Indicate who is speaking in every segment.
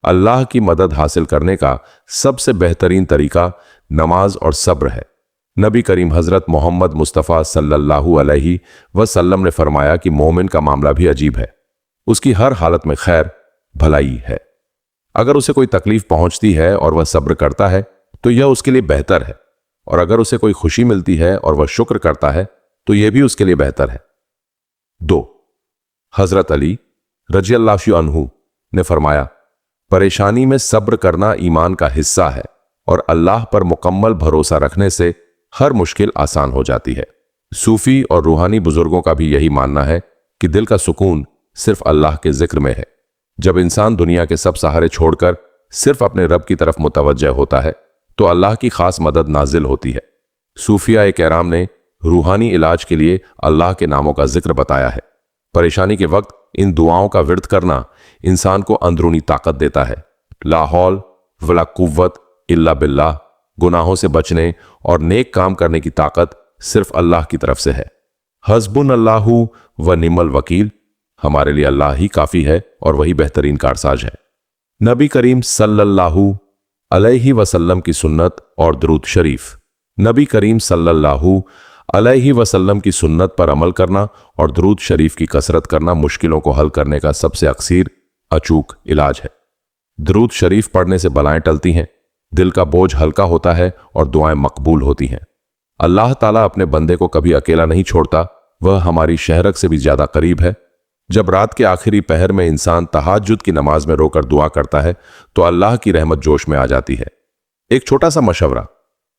Speaker 1: अल्लाह की मदद हासिल करने का सबसे बेहतरीन तरीका नमाज और सब्र है। नबी करीम हजरत मोहम्मद मुस्तफ़ा सल्लल्लाहु अलैहि वसल्लम ने फरमाया कि मोमिन का मामला भी अजीब है, उसकी हर हालत में खैर भलाई है। अगर उसे कोई तकलीफ पहुंचती है और वह सब्र करता है तो यह उसके लिए बेहतर है, और अगर उसे कोई खुशी मिलती है और वह शुक्र करता है तो यह भी उसके लिए बेहतर है। 2. हजरत अली रज़ियल्लाहु अन्हु ने फरमाया, परेशानी में सब्र करना ईमान का हिस्सा है और अल्लाह पर मुकम्मल भरोसा रखने से हर मुश्किल आसान हो जाती है। सूफी और रूहानी बुजुर्गों का भी यही मानना है कि दिल का सुकून सिर्फ अल्लाह के जिक्र में है। जब इंसान दुनिया के सब सहारे छोड़कर सिर्फ अपने रब की तरफ मुतवज्जह होता है तो अल्लाह की खास मदद नाजिल होती है। सूफिया किराम ने रूहानी इलाज के लिए अल्लाह के नामों का जिक्र बताया है। परेशानी के वक्त इन दुआओं का विर्द करना इंसान को अंदरूनी ताकत देता है। ला हौल वला कुव्वत इल्ला बिल्लाह, गुनाहों से बचने और नेक काम करने की ताकत सिर्फ अल्लाह की तरफ से है। हस्बुनल्लाहु व निमल वकील, हमारे लिए अल्लाह ही काफी है और वही बेहतरीन कारसाज है। नबी करीम सल्लल्लाहु अलैहि वसल्लम की सुन्नत और दरूद शरीफ। नबी करीम सल्लल्लाहु अलैहि वसल्लम की सुन्नत पर अमल करना और दरूद शरीफ की कसरत करना मुश्किलों को हल करने का सबसे अक्सर अचूक इलाज है। दरूद शरीफ पढ़ने से बलाएं टलती हैं, दिल का बोझ हल्का होता है और दुआएं मकबूल होती हैं। अल्लाह ताला अपने बंदे को कभी अकेला नहीं छोड़ता, वह हमारी शहरक से भी ज्यादा करीब है। जब रात के आखिरी पहर में इंसान तहज्जुद की नमाज में रोकर दुआ करता है तो अल्लाह की रहमत जोश में आ जाती है। एक छोटा सा मशवरा,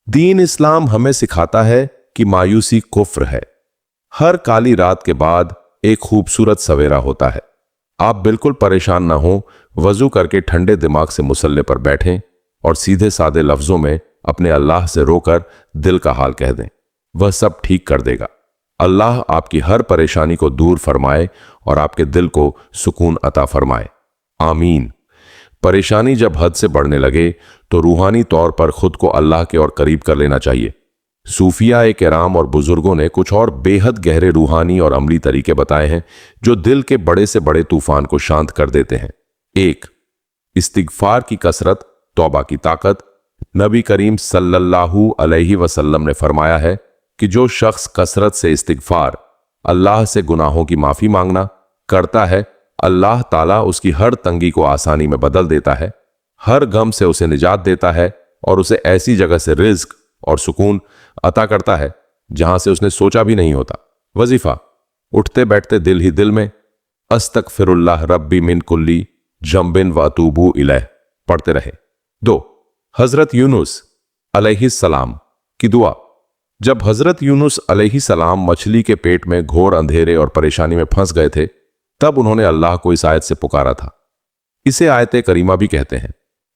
Speaker 1: दीन इस्लाम हमें सिखाता है कि मायूसी कुफ्र है। हर काली रात के बाद एक खूबसूरत सवेरा होता है। आप बिल्कुल परेशान ना हो, वजू करके ठंडे दिमाग से मुसल्ले पर बैठें और सीधे सादे लफ्जों में अपने अल्लाह से रोकर दिल का हाल कह दें, वह सब ठीक कर देगा। अल्लाह आपकी हर परेशानी को दूर फरमाए और आपके दिल को सुकून अता फरमाए, आमीन। परेशानी जब हद से बढ़ने लगे तो रूहानी तौर पर खुद को अल्लाह के और करीब कर लेना चाहिए। सूफिया किराम और बुजुर्गों ने कुछ और बेहद गहरे रूहानी और अमली तरीके बताए हैं जो दिल के बड़े से बड़े तूफान को शांत कर देते हैं। 1. इस्तिगफार की कसरत, तौबा की ताकत। नबी करीम सल्लल्लाहु अलैहि वसल्लम ने फरमाया है कि जो शख्स कसरत से इस्तिगफार, अल्लाह से गुनाहों की माफी मांगना करता है, अल्लाह ताला उसकी हर तंगी को आसानी में बदल देता है, हर गम से उसे निजात देता है और उसे ऐसी जगह से रिज्क और सुकून अता करता है जहां से उसने सोचा भी नहीं होता। वजीफा, उठते बैठते दिल ही दिल में अस्तगफिरुल्लाह रब्बी मिन कुल्ली जम्बिन व अतूबू इलैह पढ़ते रहे। 2. हजरत यूनुस अलैहिस्सलाम की दुआ। जब हजरत यूनुस अलैहिस्सलाम मछली के पेट में घोर अंधेरे और परेशानी में फंस गए थे, तब उन्होंने अल्लाह को इस आयत से पुकारा था। इसे आयत करीमा भी कहते हैं।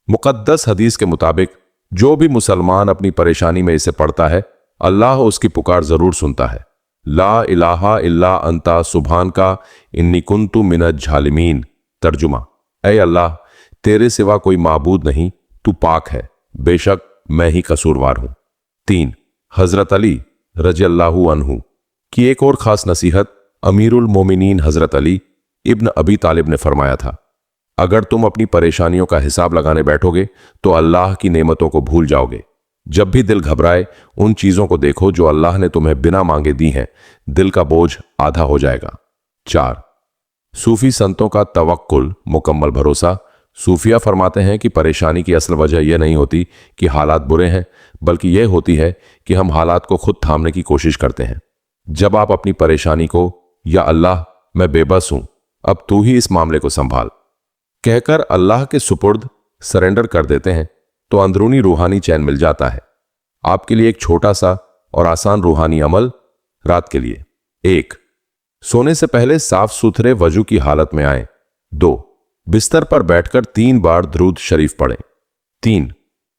Speaker 1: मुकद्दस हदीस के मुताबिक जो भी मुसलमान अपनी परेशानी में इसे पढ़ता है, अल्लाह उसकी पुकार जरूर सुनता है। ला इलाहा इल्ला अंता सुभान का इन्नी कुन्तु मिनज झालिमीन। तर्जुमा, ऐ अल्लाह, तेरे सिवा कोई माबूद नहीं, तू पाक है, बेशक मैं ही कसूरवार हूं। 3. हजरत अली रज़ियल्लाहु अन्हु की एक और खास नसीहत। अमीरुल मोमिनीन हजरत अली इब्न अबी तालिब ने फरमाया था, अगर तुम अपनी परेशानियों का हिसाब लगाने बैठोगे तो अल्लाह की नेमतों को भूल जाओगे। जब भी दिल घबराए उन चीजों को देखो जो अल्लाह ने तुम्हें बिना मांगे दी हैं, दिल का बोझ आधा हो जाएगा। 4. सूफी संतों का तवक्कुल, मुकम्मल भरोसा। सूफिया फरमाते हैं कि परेशानी की असल वजह यह नहीं होती कि हालात बुरे हैं, बल्कि यह होती है कि हम हालात को खुद थामने की कोशिश करते हैं। जब आप अपनी परेशानी को या अल्लाह मैं बेबस हूं, अब तू ही इस मामले को संभाल कहकर अल्लाह के सुपुर्द सरेंडर कर देते हैं तो अंदरूनी रूहानी चैन मिल जाता है। आपके लिए एक छोटा सा और आसान रूहानी अमल रात के लिए। 1. सोने से पहले साफ सुथरे वजू की हालत में आए। 2. बिस्तर पर बैठकर 3 बार दरूद शरीफ पढ़ें। 3.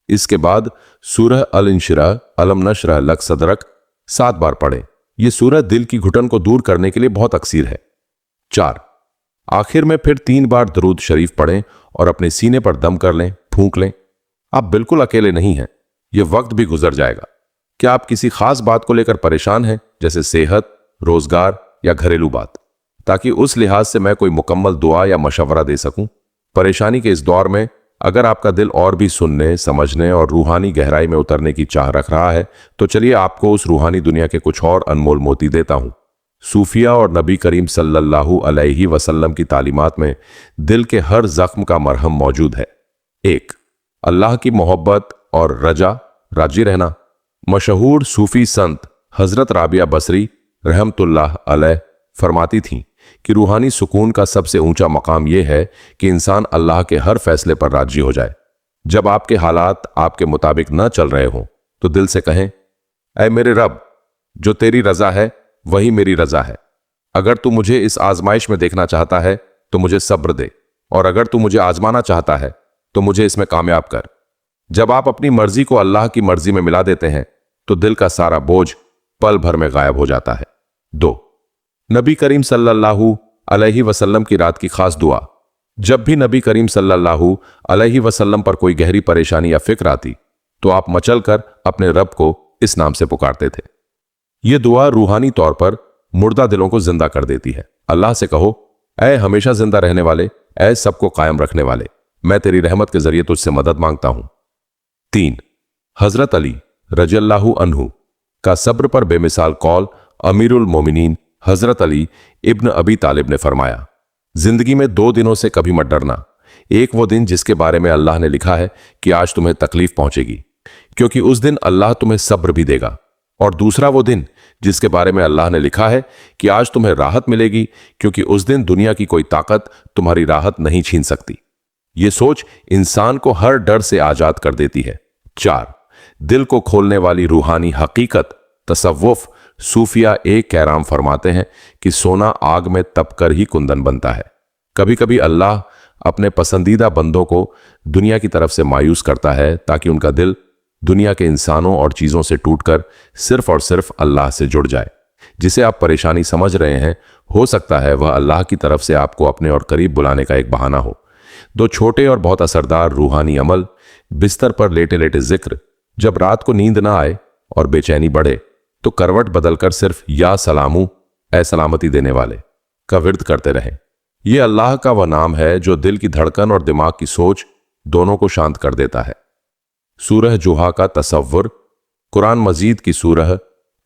Speaker 1: इसके बाद सूरह अल इंशिराह अलम नशरह लक सदरक 7 बार पढ़ें। यह सूरह दिल की घुटन को दूर करने के लिए बहुत अक्सीर है। 4. आखिर में फिर 3 बार दरूद शरीफ पढ़ें और अपने सीने पर दम कर लें, फूंक लें। आप बिल्कुल अकेले नहीं हैं, यह वक्त भी गुजर जाएगा। क्या आप किसी खास बात को लेकर परेशान हैं, जैसे सेहत, रोजगार या घरेलू बात, ताकि उस लिहाज से मैं कोई मुकम्मल दुआ या मशवरा दे सकूं? परेशानी के इस दौर में अगर आपका दिल और भी सुनने, समझने और रूहानी गहराई में उतरने की चाह रख रहा है तो चलिए आपको उस रूहानी दुनिया के कुछ और अनमोल मोती देता हूं। सूफिया और नबी करीम सल्लल्लाहु अलैहि वसल्लम की तालीमात में दिल के हर जख्म का मरहम मौजूद है। 1. अल्लाह की मोहब्बत और रजा, राजी रहना। मशहूर सूफी संत हजरत राबिया बसरी रहमतुल्लाह अलैह फरमाती थीं कि रूहानी सुकून का सबसे ऊंचा मकाम यह है कि इंसान अल्लाह के हर फैसले पर राजी हो जाए। जब आपके हालात आपके मुताबिक न चल रहे हों तो दिल से कहें, ऐ मेरे रब, जो तेरी रजा है वही मेरी रजा है। अगर तू मुझे इस आजमाइश में देखना चाहता है तो मुझे सब्र दे, और अगर तू मुझे आजमाना चाहता है तो मुझे इसमें कामयाब कर। जब आप अपनी मर्जी को अल्लाह की मर्जी में मिला देते हैं तो दिल का सारा बोझ पल भर में गायब हो जाता है। 2. नबी करीम सल्लल्लाहु अलैहि वसल्लम की रात की खास दुआ। जब भी नबी करीम सल्लल्लाहु अलैहि वसल्लम पर कोई गहरी परेशानी या फिक्र आती तो आप मचलकर अपने रब को इस नाम से पुकारते थे। यह दुआ रूहानी तौर पर मुर्दा दिलों को जिंदा कर देती है। अल्लाह से कहो, ऐ हमेशा जिंदा रहने वाले, ऐ सबको कायम रखने वाले, मैं तेरी रहमत के जरिए तुझसे मदद मांगता हूं। 3. हजरत अली रज़ियल्लाहु अन्हु का सब्र पर बेमिसाल कौल। अमीरुल मोमिनीन हजरत अली इब्न अबी तालिब ने फरमाया, जिंदगी में 2 दिनों से कभी मत डरना। एक वो दिन जिसके बारे में अल्लाह ने लिखा है कि आज तुम्हें तकलीफ पहुंचेगी, क्योंकि उस दिन अल्लाह तुम्हें सब्र भी देगा, और दूसरा वो दिन जिसके बारे में अल्लाह ने लिखा है कि आज तुम्हें राहत मिलेगी, क्योंकि उस दिन दुनिया की कोई ताकत तुम्हारी राहत नहीं छीन सकती। ये सोच इंसान को हर डर से आजाद कर देती है। 4. दिल को खोलने वाली रूहानी हकीकत तसव्वुफ। सूफिया एक कैराम फरमाते हैं कि सोना आग में तपकर ही कुंदन बनता है। कभी कभी अल्लाह अपने पसंदीदा बंदों को दुनिया की तरफ से मायूस करता है ताकि उनका दिल दुनिया के इंसानों और चीजों से टूटकर सिर्फ और सिर्फ अल्लाह से जुड़ जाए। जिसे आप परेशानी समझ रहे हैं, हो सकता है वह अल्लाह की तरफ से आपको अपने और करीब बुलाने का एक बहाना हो। 2 छोटे और बहुत असरदार रूहानी अमल। बिस्तर पर लेटे लेटे जिक्र। जब रात को नींद ना आए और बेचैनी बढ़े तो करवट बदलकर सिर्फ या सलामू, ऐ सलामती देने वाले का विर्द करते रहें। यह अल्लाह का वह नाम है जो दिल की धड़कन और दिमाग की सोच दोनों को शांत कर देता है। सूरह जुहा का तसव्वुर। कुरान मजीद की सूरह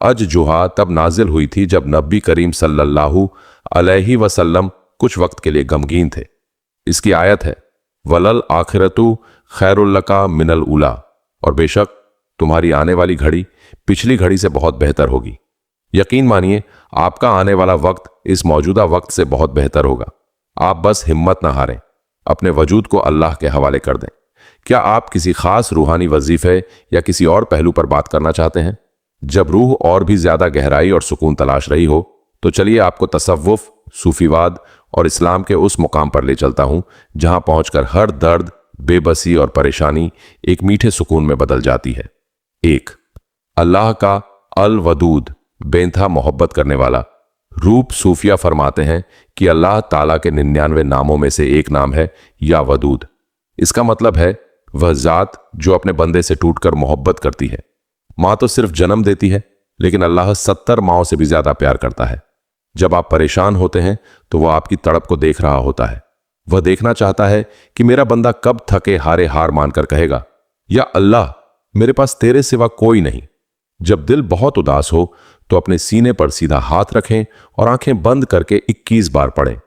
Speaker 1: अज जुहा तब नाजिल हुई थी जब नबी करीम सल्लल्लाहु अलैहि वसल्लम कुछ वक्त के लिए गमगीन थे। इसकी आयत है, वलल आखिरतु खैरुल लका मिनल उला, और बेशक तुम्हारी आने वाली घड़ी पिछली घड़ी से बहुत बेहतर होगी। यकीन मानिए आपका आने वाला वक्त इस मौजूदा वक्त से बहुत बेहतर होगा। आप बस हिम्मत ना हारें, अपने वजूद को अल्लाह के हवाले कर दें। क्या आप किसी खास रूहानी वजीफे या किसी और पहलू पर बात करना चाहते हैं? जब रूह और भी ज्यादा गहराई और सुकून तलाश रही हो तो चलिए आपको तसव्वुफ, सूफीवाद और इस्लाम के उस मुकाम पर ले चलता हूं जहां पहुंचकर हर दर्द, बेबसी और परेशानी एक मीठे सुकून में बदल जाती है। 1. अल्लाह का अल वदूद, बेंथा मोहब्बत करने वाला रूप। सूफिया फरमाते हैं कि अल्लाह ताला के 99 नामों में से एक नाम है या वदूद। इसका मतलब है वह जात जो अपने बंदे से टूटकर मोहब्बत करती है। मां तो सिर्फ जन्म देती है, लेकिन अल्लाह 70 माओं से भी ज्यादा प्यार करता है। जब आप परेशान होते हैं तो वह आपकी तड़प को देख रहा होता है। वह देखना चाहता है कि मेरा बंदा कब थके हारे हार मानकर कहेगा, या अल्लाह मेरे पास तेरे सिवा कोई नहीं। जब दिल बहुत उदास हो तो अपने सीने पर सीधा हाथ रखें और आंखें बंद करके 21 बार पढ़ें,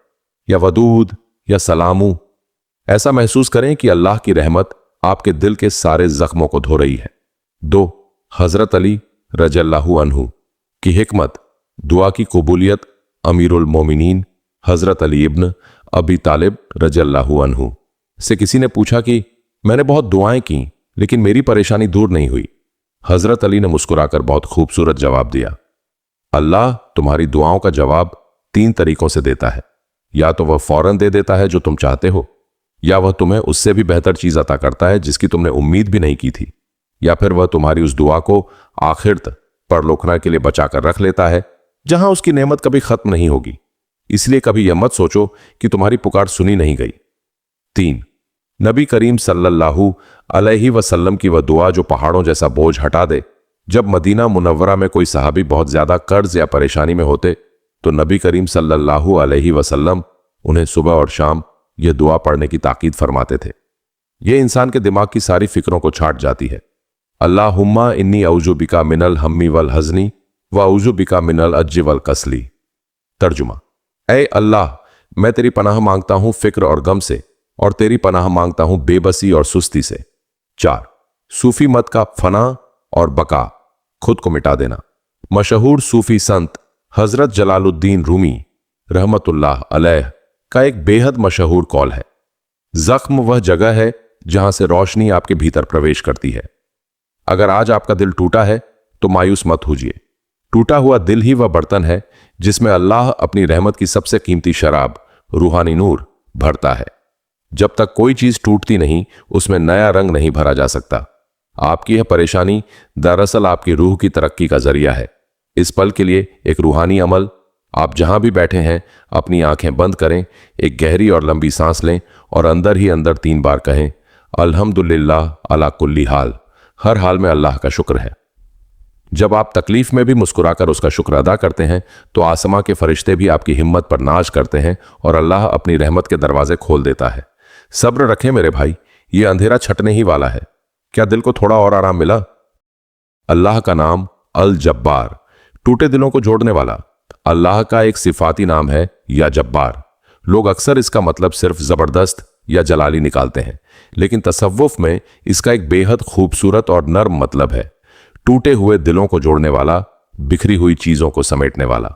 Speaker 1: या वदूद या सलामू। ऐसा महसूस करें कि अल्लाह की रहमत आपके दिल के सारे जख्मों को धो रही है। 2. हजरत अली रज़ियल्लाहु अन्हु की हिकमत, दुआ की कबूलियत। अमीरुल मोमिनीन हजरत अली इब्न अबी तालिब रज़ियल्लाहु अन्हु से किसी ने पूछा कि मैंने बहुत दुआएं की लेकिन मेरी परेशानी दूर नहीं हुई। हजरत अली ने मुस्कुराकर बहुत खूबसूरत जवाब दिया, अल्लाह तुम्हारी दुआओं का जवाब 3 तरीकों से देता है। या तो वह फौरन दे देता है जो तुम चाहते हो, या वह तुम्हें उससे भी बेहतर चीज अता करता है जिसकी तुमने उम्मीद भी नहीं की थी, या फिर वह तुम्हारी उस दुआ को आखिर तक परलोकना के लिए बचाकर रख लेता है जहां उसकी नेमत कभी खत्म नहीं होगी। इसलिए कभी यह मत सोचो कि तुम्हारी पुकार सुनी नहीं गई। 3. नबी करीम सल्लल्लाहु अलैहि वसल्लम की वह दुआ जो पहाड़ों जैसा बोझ हटा दे। जब मदीना मुनव्वरा में कोई सहाबी बहुत ज्यादा कर्ज या परेशानी में होते तो नबी करीम सल्लल्लाहु अलैहि वसल्लम उन्हें सुबह और शाम यह दुआ पढ़ने की ताकीद फरमाते थे। यह इंसान के दिमाग की सारी फिक्रों को छाट जाती है। अल्लाहुम्मा इन्नी औजु बिका मिनल हम्मी वल हज़नी व औजु बिका मिनल अज्ज वल कसली। तर्जुमा, ऐ अल्लाह, मैं तेरी पनाह मांगता हूं फिक्र और गम से, और तेरी पनाह मांगता हूं बेबसी और सुस्ती से। 4. सूफी मत का फना और बका, खुद को मिटा देना। मशहूर सूफी संत हजरत जलालुद्दीन रूमी रहमतुल्लाह अलैह का एक बेहद मशहूर कौल है, जख्म वह जगह है जहां से रोशनी आपके भीतर प्रवेश करती है। अगर आज आपका दिल टूटा है तो मायूस मत होइए। टूटा हुआ दिल ही वह बर्तन है जिसमें अल्लाह अपनी रहमत की सबसे कीमती शराब रूहानी नूर भरता है। जब तक कोई चीज टूटती नहीं, उसमें नया रंग नहीं भरा जा सकता। आपकी यह परेशानी दरअसल आपकी रूह की तरक्की का जरिया है। इस पल के लिए एक रूहानी अमल, आप जहां भी बैठे हैं अपनी आंखें बंद करें, एक गहरी और लंबी सांस लें और अंदर ही अंदर 3 बार कहें, अल्हम्दुलिल्लाह अला कुल्ली हाल, हर हाल में अल्लाह का शुक्र है। जब आप तकलीफ में भी मुस्कुराकर उसका शुक्र अदा करते हैं तो आसमां के फरिश्ते भी आपकी हिम्मत पर नाज करते हैं और अल्लाह अपनी रहमत के दरवाजे खोल देता है। सब्र रखें मेरे भाई, ये अंधेरा छटने ही वाला है। क्या दिल को थोड़ा और आराम मिला? अल्लाह का नाम अल जब्बार, टूटे दिलों को जोड़ने वाला। अल्लाह का एक सिफाती नाम है या जब्बार। लोग अक्सर इसका मतलब सिर्फ जबरदस्त या जलाली निकालते हैं, लेकिन तसव्वुफ में इसका एक बेहद खूबसूरत और नर्म मतलब है, टूटे हुए दिलों को जोड़ने वाला, बिखरी हुई चीजों को समेटने वाला।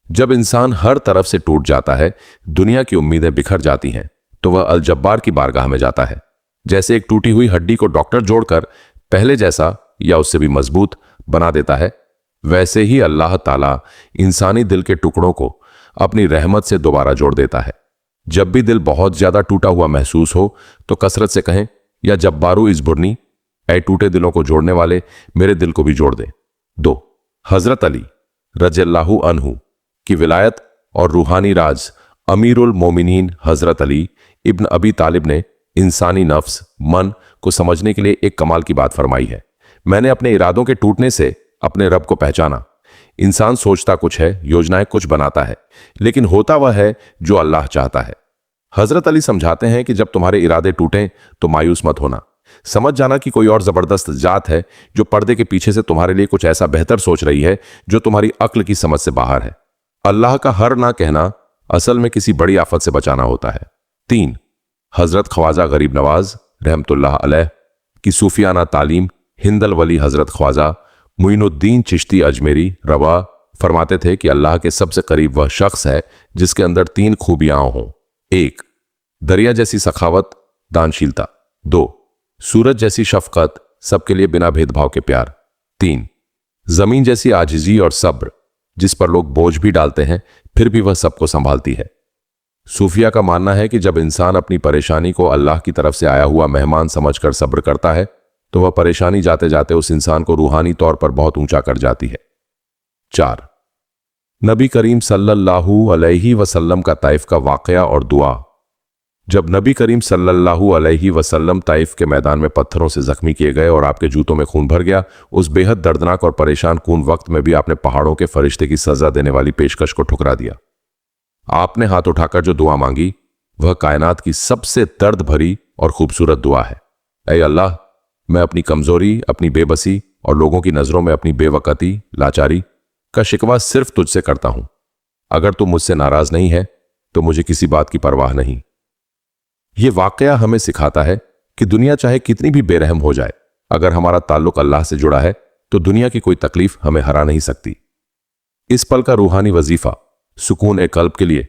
Speaker 1: जब इंसान हर तरफ से टूट जाता है, दुनिया की उम्मीदें बिखर जाती हैं, तो वह अल जब्बार की बारगाह में जाता है। जैसे एक टूटी हुई हड्डी को डॉक्टर जोड़कर पहले जैसा या उससे भी मजबूत बना देता है, वैसे ही अल्लाह ताला इंसानी दिल के टुकड़ों को अपनी रहमत से दोबारा जोड़ देता है। जब भी दिल बहुत ज्यादा टूटा हुआ महसूस हो तो कसरत से कहें, या जब्बारू इज़्बुरनी, ऐ टूटे दिलों को जोड़ने वाले, मेरे दिल को भी जोड़ दे। 2. हजरत अली रज़ियल्लाहु अन्हु की विलायत और रूहानी राज अमीरुल मोमिनीन हजरत अली इब्न अबी तालिब ने इंसानी नफ्स मन को समझने के लिए एक कमाल की बात फरमाई है। मैंने अपने इरादों के टूटने से अपने रब को पहचाना। इंसान सोचता कुछ है, योजनाएं कुछ बनाता है, लेकिन होता वह है जो अल्लाह चाहता है। हजरत अली समझाते हैं कि जब तुम्हारे इरादे टूटें तो मायूस मत होना। समझ जाना कि कोई और जबरदस्त जात है जो पर्दे के पीछे से तुम्हारे लिए कुछ ऐसा बेहतर सोच रही है जो तुम्हारी अक्ल की समझ से बाहर है। अल्लाह का हर ना कहना असल में किसी बड़ी आफत से बचाना होता है। 3. हजरत ख्वाजा गरीब नवाज रहमतुल्लाह अलैह की सूफियाना तालीम हिंदल वली हजरत ख्वाजा मुइनुद्दीन चिश्ती अजमेरी रवा फरमाते थे कि अल्लाह के सबसे करीब वह शख्स है जिसके अंदर 3 खूबियां हों। 1. दरिया जैसी सखावत दानशीलता। 2. सूरज जैसी शफकत, सबके लिए बिना भेदभाव के प्यार। 3. जमीन जैसी आजिजी और सब्र, जिस पर लोग बोझ भी डालते हैं फिर भी वह सबको संभालती है। सूफिया का मानना है कि जब इंसान अपनी परेशानी को अल्लाह की तरफ से आया हुआ मेहमान समझकर सब्र करता है तो वह परेशानी जाते जाते उस इंसान को रूहानी तौर पर बहुत ऊंचा कर जाती है। 4. नबी करीम सल्लल्लाहु अलैहि वसल्लम का ताइफ का वाकया और दुआ। जब नबी करीम सल्लल्लाहु अलैहि वसल्लम ताइफ के मैदान में पत्थरों से जख्मी किए गए और आपके जूतों में खून भर गया, उस बेहद दर्दनाक और परेशान कून वक्त में भी आपने पहाड़ों के फरिश्ते की सजा देने वाली पेशकश को ठुकरा दिया। आपने हाथ उठाकर जो दुआ मांगी वह कायनात की सबसे दर्द भरी और खूबसूरत दुआ है। ऐ अल्लाह, मैं अपनी कमजोरी, अपनी बेबसी और लोगों की नजरों में अपनी बेवकती, लाचारी का शिकवा सिर्फ तुझसे करता हूं। अगर तू मुझसे नाराज नहीं है तो मुझे किसी बात की परवाह नहीं। यह वाकया हमें सिखाता है कि दुनिया चाहे कितनी भी बेरहम हो जाए, अगर हमारा ताल्लुक अल्लाह से जुड़ा है तो दुनिया की कोई तकलीफ हमें हरा नहीं सकती। इस पल का रूहानी वजीफा सुकून ए कल्ब के लिए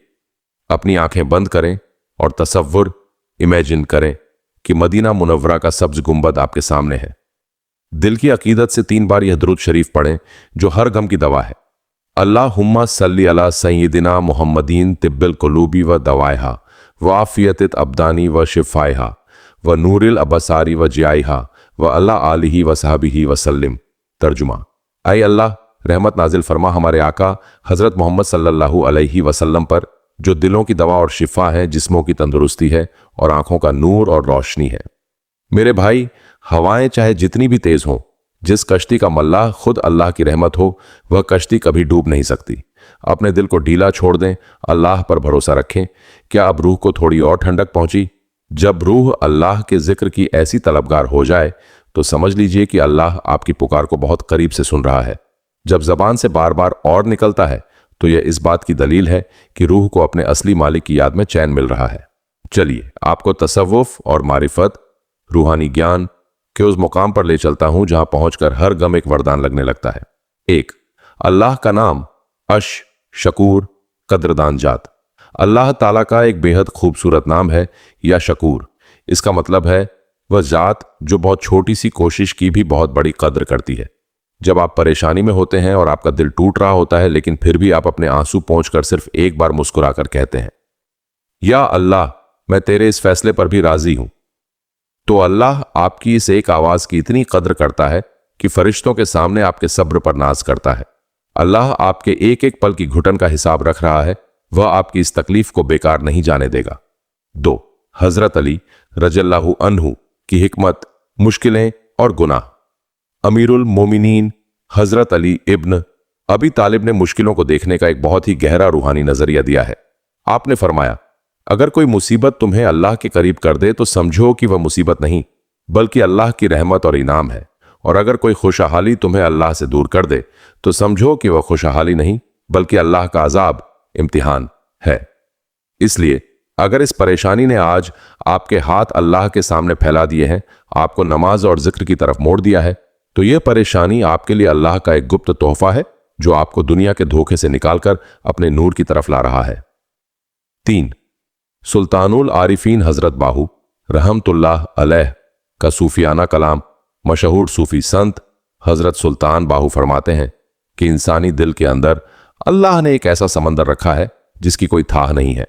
Speaker 1: अपनी आंखें बंद करें और तसव्वुर इमेजिन करें कि मदीना मुनव्वरा का सब्ज गुंबद आपके सामने है। दिल की अकीदत से 3 बार यह दुरूद शरीफ पढ़ें जो हर गम की दवा है। अल्लाहुम्मा सल्ली अला सय्यिदिना मुहम्मदीन तिब्बिल कुलूबी व दवाइहा व आफियतित अब्दानी व शिफाइहा व नूरिल अबसारी व जियाइहा व अल्ला आलिही व सहाबिही वसल्लिम। तर्जुमा, ऐ अल्लाह, रहमत नाजिल फरमा हमारे आका हजरत मोहम्मद सल्लल्लाहु अलैहि वसल्लम पर, जो दिलों की दवा और शिफा है, जिस्मों की तंदुरुस्ती है और आंखों का नूर और रोशनी है। मेरे भाई, हवाएं चाहे जितनी भी तेज हों, जिस कश्ती का मल्लाह खुद अल्लाह की रहमत हो, वह कश्ती कभी डूब नहीं सकती। अपने दिल को ढीला छोड़ दें, अल्लाह पर भरोसा रखें। क्या अब रूह को थोड़ी और ठंडक पहुंची? जब रूह अल्लाह के जिक्र की ऐसी तलबगार हो जाए तो समझ लीजिए कि अल्लाह आपकी पुकार को बहुत करीब से सुन रहा है। जब जबान से बार बार और निकलता है तो यह इस बात की दलील है कि रूह को अपने असली मालिक की याद में चैन मिल रहा है। चलिए आपको तसव्वुफ और मारिफत, रूहानी ज्ञान के उस मुकाम पर ले चलता हूं जहां पहुंचकर हर गम एक वरदान लगने लगता है। 1, अल्लाह का नाम अश, शकूर, कद्रदान जात। अल्लाह ताला का एक बेहद खूबसूरत नाम है या शकूर। इसका मतलब है वह जात जो बहुत छोटी सी कोशिश की भी बहुत बड़ी कद्र करती है। जब आप परेशानी में होते हैं और आपका दिल टूट रहा होता है, लेकिन फिर भी आप अपने आंसू पोंछकर सिर्फ एक बार मुस्कुराकर कहते हैं, या अल्लाह, मैं तेरे इस फैसले पर भी राजी हूं, तो अल्लाह आपकी इस एक आवाज की इतनी कद्र करता है कि फरिश्तों के सामने आपके सब्र पर नाज करता है। अल्लाह आपके एक एक पल की घुटन का हिसाब रख रहा है, वह आपकी इस तकलीफ को बेकार नहीं जाने देगा। 2, हजरत अली रज़ियल्लाहु अन्हु की हिकमत, मुश्किलें और गुनाह। अमीरुल मोमिनीन हजरत अली इब्न अबी तालिब ने मुश्किलों को देखने का एक बहुत ही गहरा रूहानी नजरिया दिया है। आपने फरमाया, अगर कोई मुसीबत तुम्हें अल्लाह के करीब कर दे तो समझो कि वह मुसीबत नहीं बल्कि अल्लाह की रहमत और इनाम है, और अगर कोई खुशहाली तुम्हें अल्लाह से दूर कर दे तो समझो कि वह खुशहाली नहीं बल्कि अल्लाह का अजाब, इम्तिहान है। इसलिए अगर इस परेशानी ने आज आपके हाथ अल्लाह के सामने फैला दिए हैं, आपको नमाज और जिक्र की तरफ मोड़ दिया है, तो यह परेशानी आपके लिए अल्लाह का एक गुप्त तोहफा है जो आपको दुनिया के धोखे से निकालकर अपने नूर की तरफ ला रहा है। 3, सुल्तानुल आरिफीन हजरत बाहू रहमतुल्लाह अलैह का सूफियाना कलाम, मशहूर सूफी संत हजरत सुल्तान बाहू फरमाते हैं कि इंसानी दिल के अंदर अल्लाह ने एक ऐसा समंदर रखा है जिसकी कोई थाह नहीं है।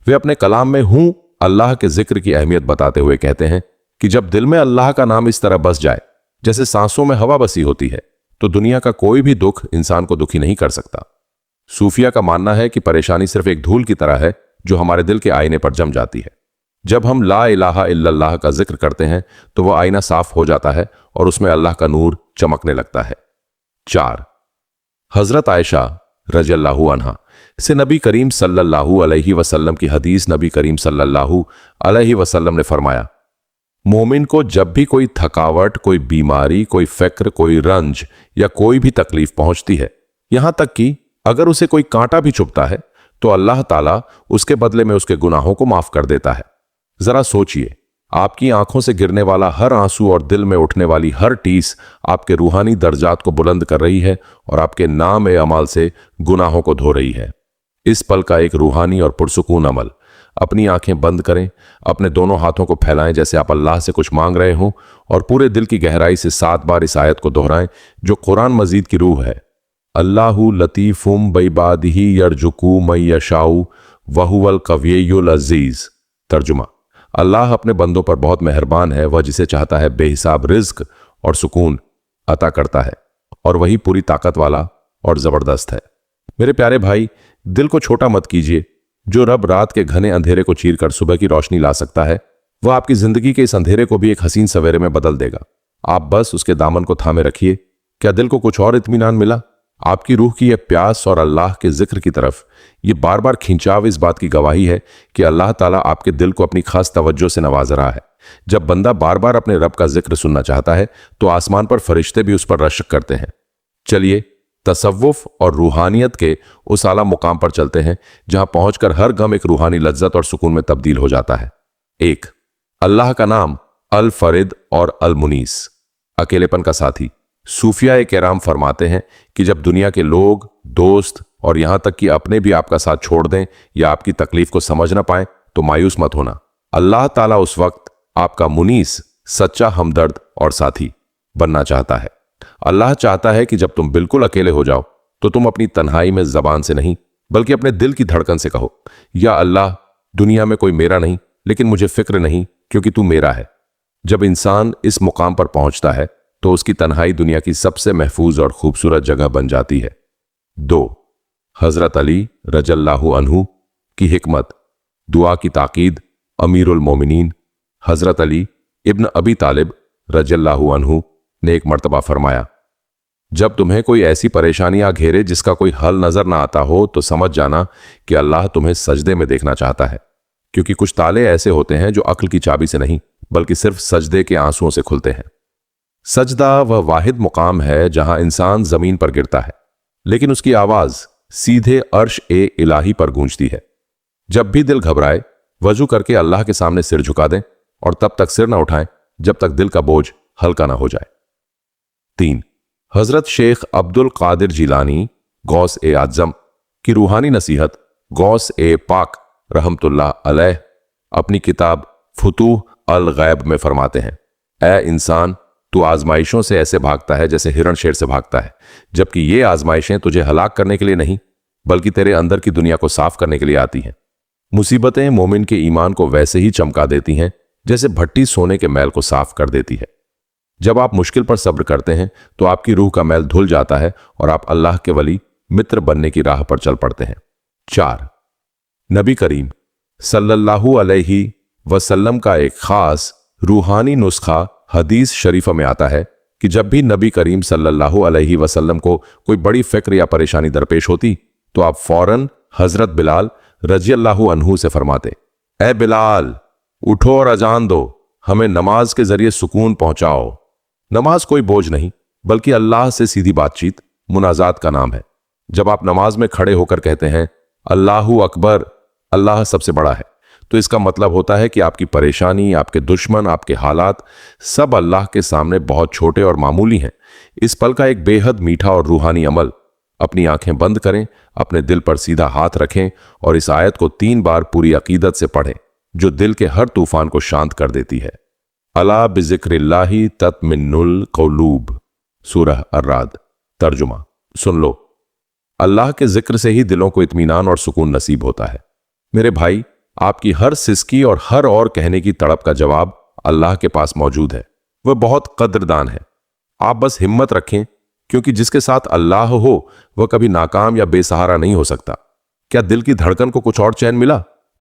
Speaker 1: वे अपने कलाम में हूं अल्लाह के जिक्र की अहमियत बताते हुए कहते हैं कि जब दिल में अल्लाह का नाम इस तरह बस जाए जैसे सांसों में हवा बसी होती है, तो दुनिया का कोई भी दुख इंसान को दुखी नहीं कर सकता। सूफिया का मानना है कि परेशानी सिर्फ एक धूल की तरह है जो हमारे दिल के आईने पर जम जाती है। जब हम ला इलाहा इल्लल्लाह का जिक्र करते हैं तो वह आईना साफ हो जाता है और उसमें अल्लाह का नूर चमकने लगता है। 4, हजरत आयशा रज़ियल्लाहु अन्हा से नबी करीम सल्लल्लाहु अलैहि वसल्लम की हदीस, नबी करीम सल्लल्लाहु अलैहि वसल्लम ने फरमाया, मोमिन को जब भी कोई थकावट, कोई बीमारी, कोई फिक्र, कोई रंज या कोई भी तकलीफ पहुंचती है, यहां तक कि अगर उसे कोई कांटा भी चुभता है, तो अल्लाह ताला उसके बदले में उसके गुनाहों को माफ कर देता है। जरा सोचिए, आपकी आंखों से गिरने वाला हर आंसू और दिल में उठने वाली हर टीस आपके रूहानी दर्जात को बुलंद कर रही है और आपके नाम ए अमाल से गुनाहों को धो रही है। इस पल का एक रूहानी और पुरसुकून अमल, अपनी आंखें बंद करें, अपने दोनों हाथों को फैलाएं जैसे आप अल्लाह से कुछ मांग रहे हों और पूरे दिल की गहराई से 7 बार इस आयत को दोहराएं जो कुरान मजीद की रूह है। अल्लाहु लतीफुम बिइबादिही यरजुकू मय यशाउ वहुवल कवियुल अजीज। तर्जुमा, अल्लाह अपने बंदों पर बहुत मेहरबान है, वह जिसे चाहता है बेहिसाब रिज्क और सुकून अता करता है और वही पूरी ताकत वाला और जबरदस्त है। मेरे प्यारे भाई, दिल को छोटा मत कीजिए। जो रब रात के घने अंधेरे को चीरकर सुबह की रोशनी ला सकता है, वह आपकी जिंदगी के इस अंधेरे को भी एक हसीन सवेरे में बदल देगा। आप बस उसके दामन को थामे रखिए। क्या दिल को कुछ और इत्मीनान मिला? आपकी रूह की यह प्यास और अल्लाह के जिक्र की तरफ ये बार बार खिंचाव इस बात की गवाही है कि अल्लाह ताला आपके दिल को अपनी खास तवज्जो से नवाज रहा है। जब बंदा बार बार अपने रब का जिक्र सुनना चाहता है तो आसमान पर फरिश्ते भी उस पर रश्क करते हैं। चलिए तसव्वुफ और रूहानियत के उस आला मुकाम पर चलते हैं जहां पहुंचकर हर गम एक रूहानी लज्जत और सुकून में तब्दील हो जाता है। 1, अल्लाह का नाम अल फरिद और अल मुनीस, अकेलेपन का साथी। सूफिया केराम फरमाते हैं कि जब दुनिया के लोग, दोस्त और यहां तक कि अपने भी आपका साथ छोड़ दें या आपकी तकलीफ को समझ ना पाएं तो मायूस मत होना। अल्लाह ताला उस वक्त आपका मुनीस, सच्चा हमदर्द और साथी बनना चाहता है। अल्लाह चाहता है कि जब तुम बिल्कुल अकेले हो जाओ तो तुम अपनी तन्हाई में जबान से नहीं बल्कि अपने दिल की धड़कन से कहो, या अल्लाह, दुनिया में कोई मेरा नहीं लेकिन मुझे फिक्र नहीं क्योंकि तू मेरा है। जब इंसान इस मुकाम पर पहुंचता है तो उसकी तन्हाई दुनिया की सबसे महफूज और खूबसूरत जगह बन जाती है। 2, हजरत अली रज़ियल्लाहु अन्हु की हिकमत, दुआ की ताकीद। अमीरुल मोमिनीन हजरत अली इब्न अबी तालिब रज़ियल्लाहु अन्हु ने एक मर्तबा फरमाया, जब तुम्हें कोई ऐसी परेशानियां घेरे जिसका कोई हल नजर ना आता हो तो समझ जाना कि अल्लाह तुम्हें सजदे में देखना चाहता है, क्योंकि कुछ ताले ऐसे होते हैं जो अक्ल की चाबी से नहीं बल्कि सिर्फ सजदे के आंसुओं से खुलते हैं। सजदा वह वाहिद मुकाम है जहां इंसान जमीन पर गिरता है, लेकिन उसकी आवाज सीधे अर्श ए इलाही पर गूंजती है। जब भी दिल घबराए, वजू करके अल्लाह के सामने सिर झुका दें और तब तक सिर ना उठाएं जब तक दिल का बोझ हल्का ना हो जाए। 3. हजरत शेख अब्दुल कादिर जिलानी गौस ए आजम की रूहानी नसीहत गौस ए पाक रहमतुल्लाह अलैह अपनी किताब फुतूह अल गैब में फरमाते हैं, ऐ इंसान, तू आजमाइशों से ऐसे भागता है जैसे हिरण शेर से भागता है, जबकि ये आजमाइशें तुझे हलाक करने के लिए नहीं बल्कि तेरे अंदर की दुनिया को साफ करने के लिए आती हैं। मुसीबतें मोमिन के ईमान को वैसे ही चमका देती हैं जैसे भट्टी सोने के मैल को साफ कर देती है। जब आप मुश्किल पर सब्र करते हैं तो आपकी रूह का मैल धुल जाता है और आप अल्लाह के वली मित्र बनने की राह पर चल पड़ते हैं। 4. नबी करीम सल्लल्लाहु अलैहि वसल्लम का एक खास रूहानी नुस्खा हदीस शरीफा में आता है कि जब भी नबी करीम सल्लल्लाहु अलैहि वसल्लम को कोई बड़ी फिक्र या परेशानी दरपेश होती तो आप फौरन हजरत बिलाल रज़ियल्लाहु अन्हु से फरमाते, ए बिलाल, उठो और अजान दो, हमें नमाज के जरिए सुकून पहुंचाओ। नमाज कोई बोझ नहीं बल्कि अल्लाह से सीधी बातचीत, मुनाजात का नाम है। जब आप नमाज में खड़े होकर कहते हैं अल्लाहु अकबर, अल्लाह सबसे बड़ा है, तो इसका मतलब होता है कि आपकी परेशानी, आपके दुश्मन, आपके हालात सब अल्लाह के सामने बहुत छोटे और मामूली हैं। इस पल का एक बेहद मीठा और रूहानी अमल, अपनी आंखें बंद करें, अपने दिल पर सीधा हाथ रखें और इस आयत को 3 बार पूरी अकीदत से पढ़ें, जो दिल के हर तूफान को शांत कर देती है। अला बिज़िक्रिल्लाहि तत्मिन्नुल क़ुलूब, सूरह अर्राद। तर्जुमा, सुन लो, अल्लाह के जिक्र से ही दिलों को इत्मीनान और सुकून नसीब होता है। मेरे भाई, आपकी हर सिसकी और हर और कहने की तड़प का जवाब अल्लाह के पास मौजूद है। वह बहुत कद्रदान है। आप बस हिम्मत रखें, क्योंकि जिसके साथ अल्लाह हो वह कभी नाकाम या बेसहारा नहीं हो सकता। क्या दिल की धड़कन को कुछ और चैन मिला?